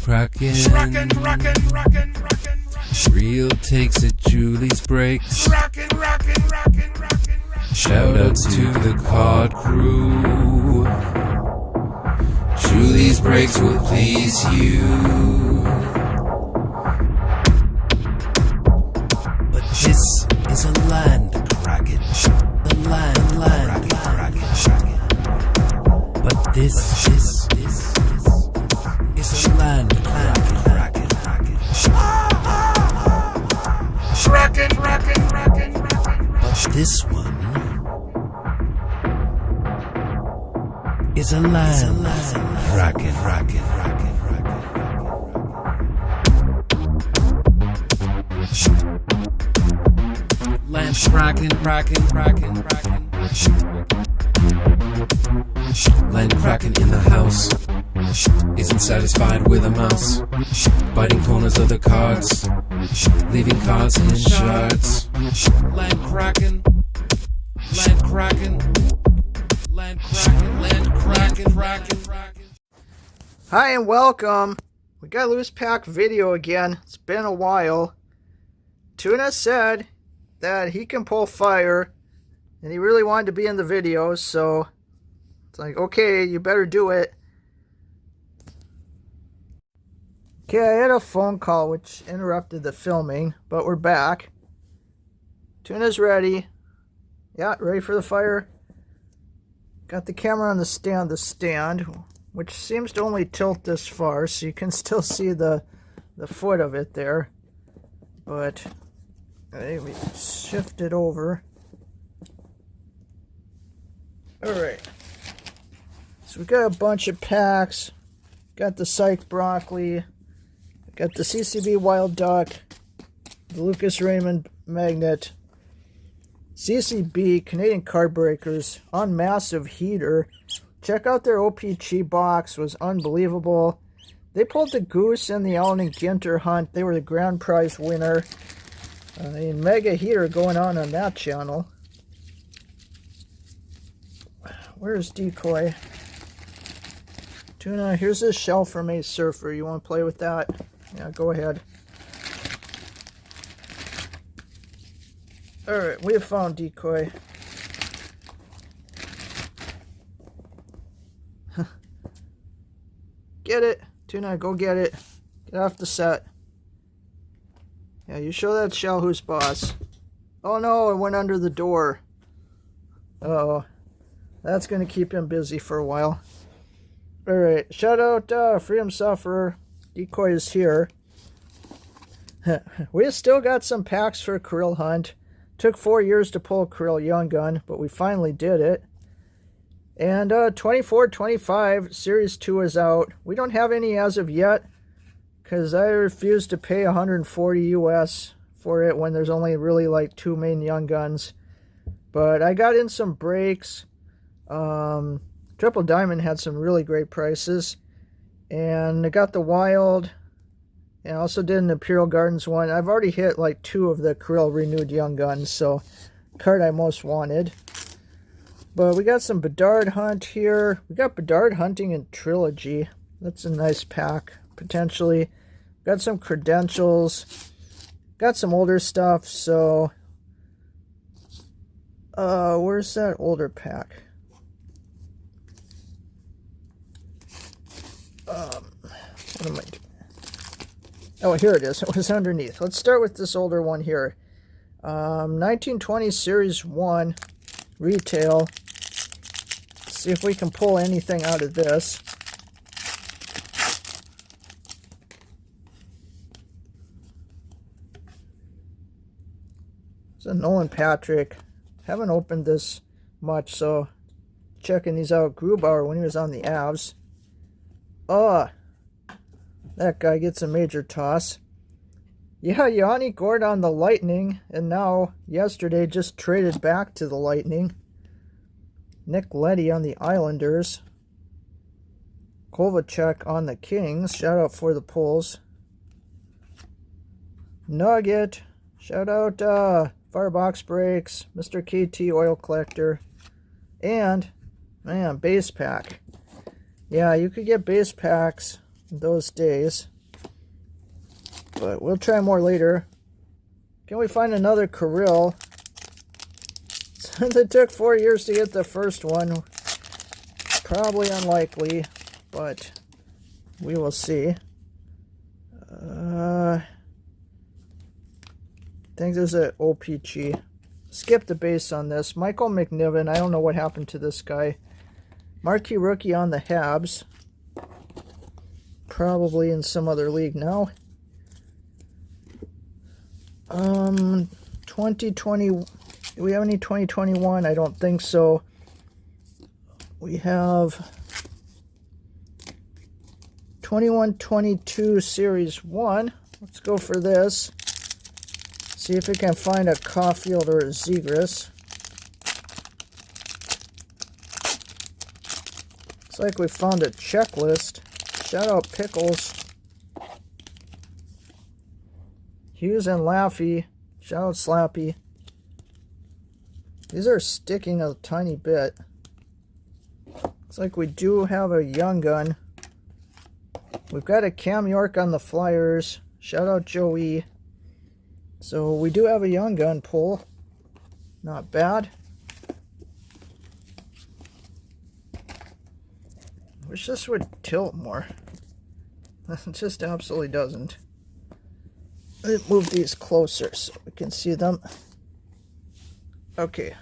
Kraken. Real takes at Julie's breaks. Shout outs to the COD crew. Julie's breaks will please you. But this is a land kraken. The land kraken. But this is a land kraken. But this one is a land kraken. Land kraken. Land kraken in the house isn't satisfied with a mouse, biting corners of the cards, leaving cards in shards. Land kraken. Hi and welcome. We got a loose pack video again. It's been a while. Tuna said that he can pull fire and he really wanted to be in the video, so it's like, okay, you better do it. Okay, I had a phone call which interrupted the filming, but we're back. Tuna's ready. Yeah, ready for the fire. Got the camera on the stand, which seems to only tilt this far, so you can still see the foot of it there. But we shift it over. Alright. So we got a bunch of packs. Got the Psych Broccoli. Got the CCB Wild Duck. The Lucas Raymond Magnet. CCB Canadian Card Breakers on Massive Heater. Check out their OPG box. Was unbelievable. They pulled the Goose and the Allen and Ginter Hunt. They were the grand prize winner. Mega Heater going on that channel. Where's Decoy? Tuna, here's this shell from Ace Surfer. You want to play with that? Yeah, go ahead. Alright, we have found Decoy. Get it. Tuna, go get it. Get off the set. Yeah, you show that shell who's boss. Oh no, it went under the door. Uh-oh. That's going to keep him busy for a while. Alright, shout out Freedom Sufferer. Decoy is here. We still got some packs for a Krill hunt. Took 4 years to pull a Krill Young Gun, but we finally did it. And 24-25 Series 2 is out. We don't have any as of yet, because I refuse to pay $140 US for it when there's only really like 2 main Young Guns. But I got in some breaks. Triple Diamond had some really great prices. And I got the Wild. And I also did an Imperial Gardens one. I've already hit like 2 of the Krill Renewed Young Guns, so card I most wanted. But we got some Bedard Hunt here. We got Bedard Hunting in Trilogy. That's a nice pack, potentially. Got some Credentials. Got some older stuff, so... where's that older pack? What am I doing? Oh, here it is. It was underneath. Let's start with this older one here. 1920 Series 1 retail. Let's see if we can pull anything out of this. It's a Nolan Patrick. Haven't opened this much, so checking these out. Grubauer when he was on the Avs. That guy gets a major toss. Yeah, Yanni Gord on the Lightning, and now, yesterday, just traded back to the Lightning. Nick Leddy on the Islanders. Kovalchuk on the Kings. Shout out for the pulls. Nugget. Shout out Firebox Breaks. Mr. KT Oil Collector. And, man, base pack. Yeah, you could get base packs those days. but we'll try more later. Can we find another Krill? Since it took 4 years to get the first one, probably unlikely, but we will see. I think there's an OPG. Skip the base on this. Michael McNiven, I don't know what happened to this guy. Marquee rookie on the Habs. Probably in some other league now. 2020. Do we have any 2021? I don't think so. We have 21-22 Series 1. Let's go for this. See if we can find a Caulfield or a Zegras. Looks like we found a checklist. Shout out Pickles. Hughes and Laffy. Shout out Slappy. These are sticking a tiny bit. Looks like we do have a Young Gun. We've got a Cam York on the Flyers. Shout out Joey. So we do have a Young Gun pull. Not bad. Wish this would tilt more. It just absolutely doesn't. Let's move these closer so we can see them. Okay.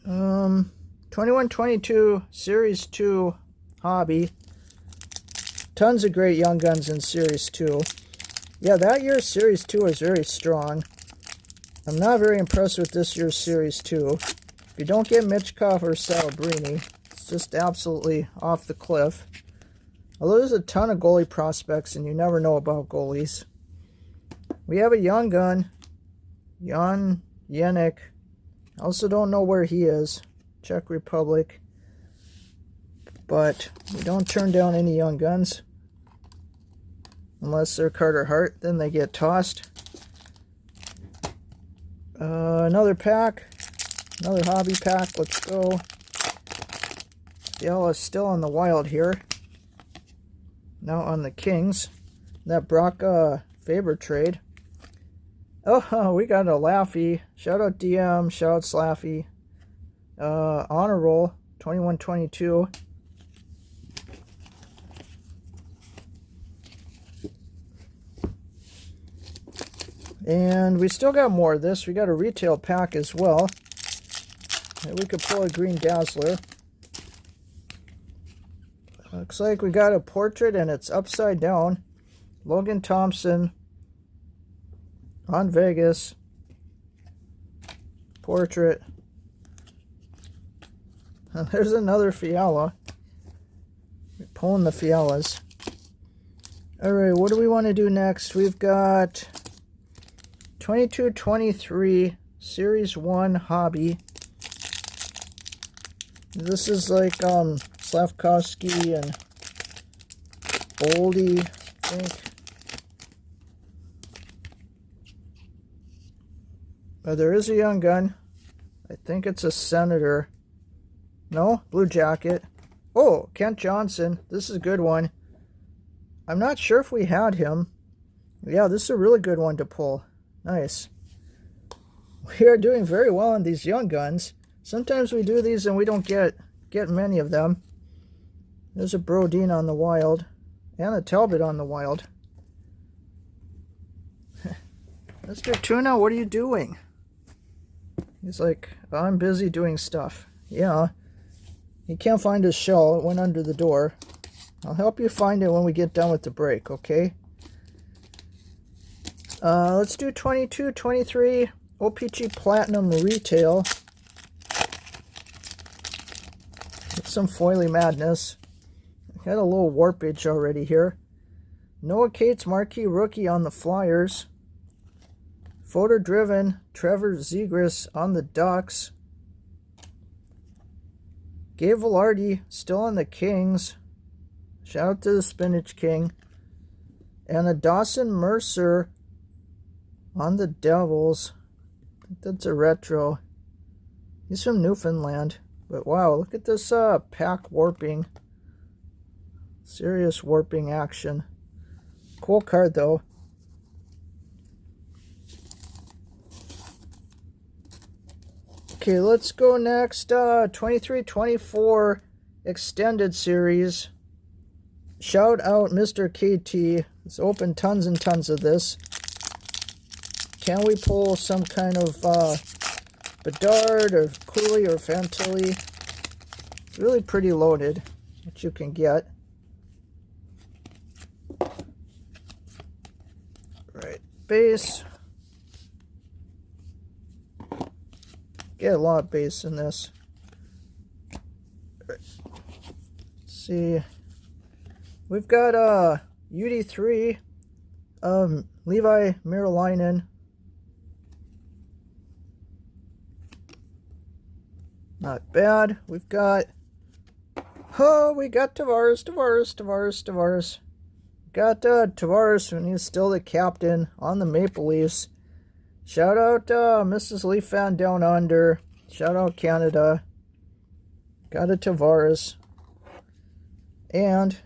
21-22 Series 2 Hobby. Tons of great Young Guns in Series 2. Yeah, that year's Series 2 is very strong. I'm not very impressed with this year's Series 2. If you don't get Michkov or Salabrini, it's just absolutely off the cliff. Although there's a ton of goalie prospects and you never know about goalies. We have a Young Gun. Jan Jenik. I also don't know where he is. Czech Republic. But we don't turn down any Young Guns. Unless they're Carter Hart, then they get tossed. Another pack. Another hobby pack. Let's go. Fiala is still on the Wild here. Now on the Kings. That Brock Faber trade. Oh, we got a Laffy. Shout out DM. Shout out Slaffy. Honor roll. 21-22. And we still got more of this. We got a retail pack as well. And we could pull a Green Dazzler. Looks like we got a portrait and it's upside down. Logan Thompson on Vegas. Portrait. And there's another Fiala. We're pulling the Fialas. Alright, what do we want to do next? We've got 22-23 Series 1 Hobby. This is like Slavkovsky and Boldy, I think. There is a Young Gun. I think it's a Senator. No? Blue Jacket. Oh, Kent Johnson. This is a good one. I'm not sure if we had him. Yeah, this is a really good one to pull. Nice. We are doing very well on these Young Guns. Sometimes we do these and we don't get many of them. There's a Brodin on the Wild. And a Talbot on the Wild. Mr. Tuna, what are you doing? He's like, I'm busy doing stuff. Yeah. He can't find his shell. It went under the door. I'll help you find it when we get done with the break, okay? Let's do 22-23 OPG Platinum Retail. Get some foily madness. Got a little warpage already here. Noah Cates Marquee Rookie on the Flyers. Photo driven Trevor Zegras on the Ducks. Gabe Velarde still on the Kings. Shout out to the Spinach King. And a Dawson Mercer on the Devils. I think that's a retro. He's from Newfoundland. But wow, look at this pack warping. Serious warping action. Cool card though. Okay, let's go next. 23-24 Extended Series. Shout out Mr. KT. He's opened tons and tons of this. Can we pull some kind of Bedard or Cooley or Fantilli? It's really pretty loaded, what you can get. Right, base. Get a lot of base in this. Right. Let's see. We've got UD3, Levi Merilainen. Not bad. We've got, we got Tavares. Got Tavares when he's still the captain on the Maple Leafs. Shout out Mrs. Leaf fan down under. Shout out Canada. Got a Tavares. And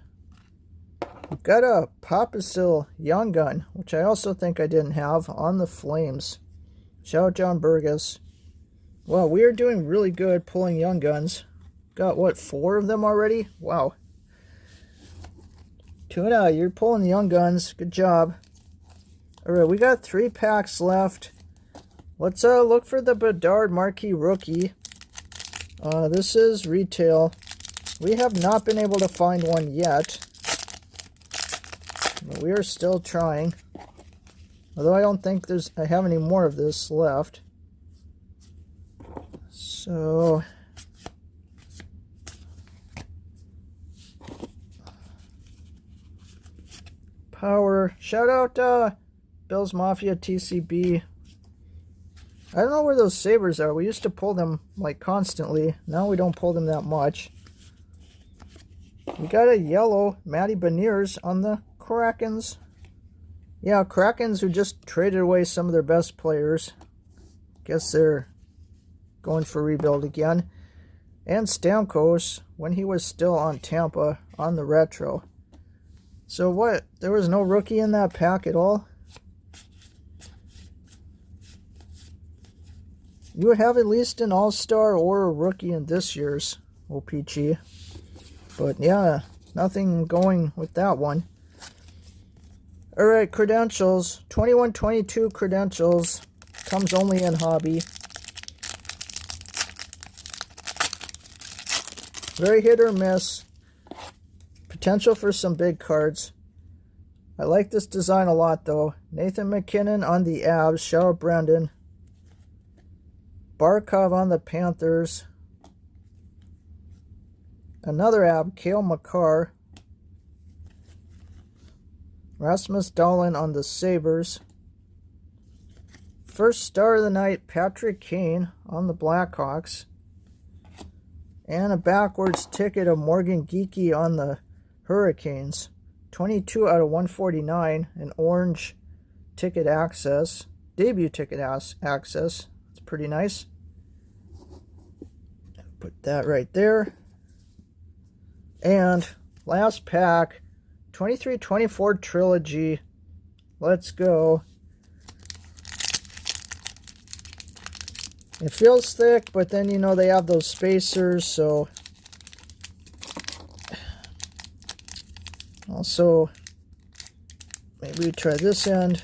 we've got a Papasil Young Gun, which I also think I didn't have, on the Flames. Shout out John Burgess. Well, we are doing really good pulling Young Guns. Got, what, 4 of them already? Wow. Tuna, you're pulling the Young Guns. Good job. Alright, we got 3 packs left. Let's look for the Bedard Marquee Rookie. This is retail. We have not been able to find one yet. But we are still trying. Although I don't think I have any more of this left. So Power. Shout out Bill's Mafia TCB. I don't know where those Sabres are. We used to pull them like constantly. Now we don't pull them that much. We got a yellow Matty Beniers on the Krakens. Yeah, Krakens who just traded away some of their best players. Guess they're going for rebuild again. And Stamkos when he was still on Tampa on the retro. So what? There was no rookie in that pack at all? You would have at least an all-star or a rookie in this year's OPG. But yeah, nothing going with that one. Alright, credentials. 21-22 credentials. Comes only in hobby. Very hit or miss. Potential for some big cards. I like this design a lot though. Nathan McKinnon on the Avs. Shout out Brandon. Barkov on the Panthers. Another Ab, Cale Makar. Rasmus Dahlin on the Sabres. First star of the night, Patrick Kane on the Blackhawks. And a backwards ticket of Morgan Geekie on the Hurricanes. 22 out of 149. An orange ticket access. Debut ticket access. It's pretty nice. Put that right there. And last pack. 23-24 Trilogy. Let's go. It feels thick, but then, you know, they have those spacers, so... Also, maybe we try this end.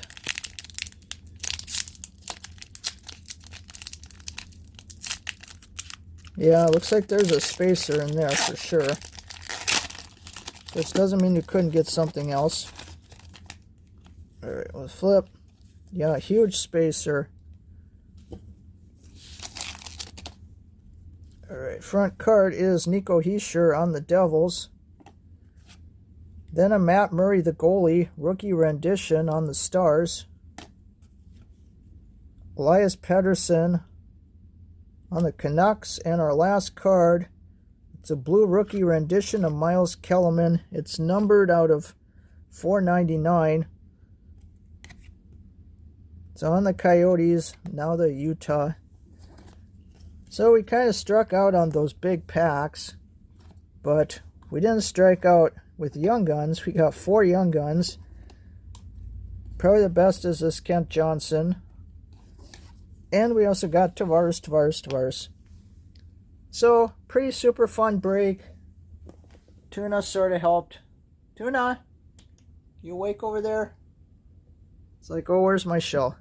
Yeah, looks like there's a spacer in there for sure. Which doesn't mean you couldn't get something else. Alright, let's flip. Yeah, huge spacer. Alright, front card is Nico Hischier on the Devils. Then a Matt Murray, the goalie, rookie rendition on the Stars. Elias Pettersson on the Canucks. And our last card, it's a blue rookie rendition of Miles Kellerman. It's numbered out of 499. It's on the Coyotes, now the Utah. So we kind of struck out on those big packs, but we didn't strike out with Young Guns. We got 4 Young Guns. Probably the best is this Kent Johnson. And we also got Tavares. So, pretty super fun break. Tuna sort of helped. Tuna, you awake over there? It's like, oh, where's my shell?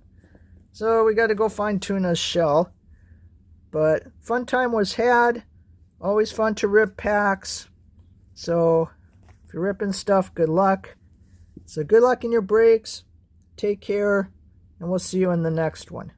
So we got to go find Tuna's shell. But fun time was had. Always fun to rip packs. So if you're ripping stuff, good luck. So good luck in your breaks. Take care. And we'll see you in the next one.